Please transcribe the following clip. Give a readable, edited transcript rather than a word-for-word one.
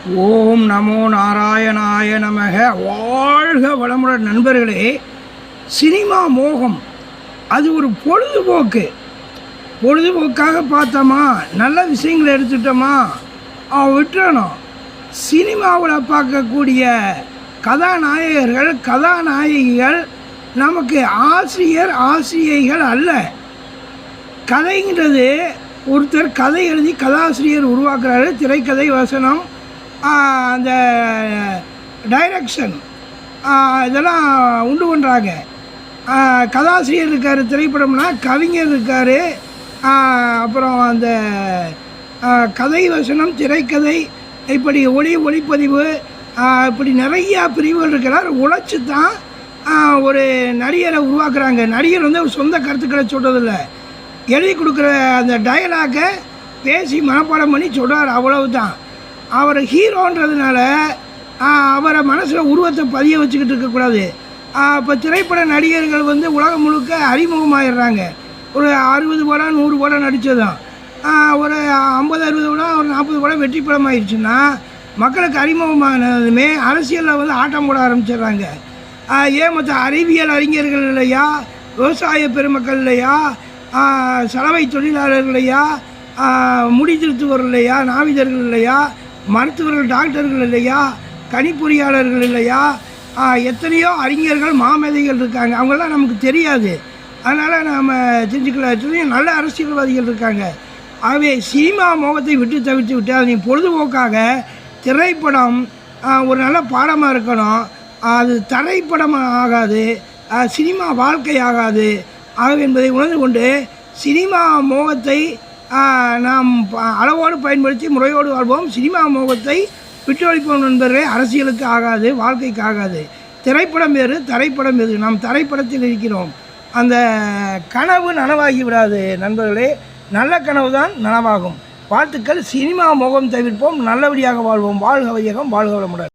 ஓம் நமோ நாராயணாய நமக. வாழ்க வளமுடன் நண்பர்களே. சினிமா மோகம் அது ஒரு பொழுதுபோக்காக பார்த்தோமா, நல்ல விஷயங்களை எடுத்துட்டோமா விட்டுறணும். சினிமாவில் பார்க்கக்கூடிய கதாநாயகர்கள் கதாநாயகிகள் நமக்கு ஆசிரியைகள் அல்ல. கதைங்கிறது ஒருத்தர் கதை எழுதி கதாசிரியர் உருவாக்குறாரு. திரைக்கதை, வசனம், அந்த டைரக்ஷன் இதெல்லாம் உண்டு பண்ணுறாங்க. கதாசிரியர் இருக்கார், திரைப்படம்னா கவிஞர் இருக்கார், அப்புறம் அந்த கதை, வசனம், திரைக்கதை, இப்படி ஒளிப்பதிவு, இப்படி நிறையா பிரிவுகள் இருக்கிறார். உழைச்சி தான் ஒரு நடிகரை உருவாக்குறாங்க. நடிகர் வந்து சொந்த கருத்துக்களை சொல்கிறதில்ல, எழுதி கொடுக்குற அந்த டயலாகை பேசி மனப்பாடம் பண்ணி சொல்கிறார், அவ்வளவு தான். அவர் ஹீரோன்றதுனால அவரை மனசில் உருவத்தை பதிய வச்சுக்கிட்டு இருக்கக்கூடாது. இப்போ திரைப்பட நடிகர்கள் வந்து உலகம் முழுக்க அறிமுகமாகிடுறாங்க. ஒரு 60 படம் 100 படம் நடித்ததும் ஒரு 50-60 படம் ஒரு 40 படம் வெற்றி படம் ஆயிடுச்சுன்னா மக்களுக்கு அறிமுகமானதுமே அரசியலில் வந்து ஆட்டம் போட ஆரம்பிச்சிடுறாங்க. ஏன் மற்ற அறிவியல் அறிஞர்கள் இல்லையா, விவசாய பெருமக்கள் இல்லையா, சலவை தொழிலாளர்கள் இல்லையா, முடி திருத்துவர் இல்லையா, நாவிதர்கள் இல்லையா, மருத்துவர்கள் டாக்டர்கள் இல்லையா, கணிப்பொறியாளர்கள் இல்லையா, எத்தனையோ அறிஞர்கள் மாமேதைகள் இருக்காங்க. அவங்களாம் நமக்கு தெரியாது, அதனால் நாம் தெரிஞ்சுக்கல. நல்ல அரசியல்வாதிகள் இருக்காங்க. ஆகவே சினிமா மோகத்தை தவிர்த்து விட்டு அதை பொழுதுபோக்காக திரைப்படம் ஒரு நல்ல பாடமாக இருக்கணும். அது திரைப்படம் ஆகாது, சினிமா வாழ்க்கை ஆகாது. ஆகவே என்பதை உணர்ந்து கொண்டு சினிமா மோகத்தை நாம் அளவோடு பயன்படுத்தி முறையோடு வாழ்வோம். சினிமா மோகத்தை விட்டொழிப்போம் நண்பர்களே. அரசியலுக்கு ஆகாது, வாழ்க்கைக்கு ஆகாது. திரைப்படம் வேறு, திரைப்படம் வேறு. நாம் திரைப்படத்தில் இருக்கிறோம். அந்த கனவு நனவாகி விடாது நண்பர்களே. நல்ல கனவு தான் நனவாகும். வாழ்த்துக்கள். சினிமா மோகம் தவிர்ப்போம், நல்லபடியாக வாழ்வோம். வாழ்க வையகம், வாழ்க வளமுடன்.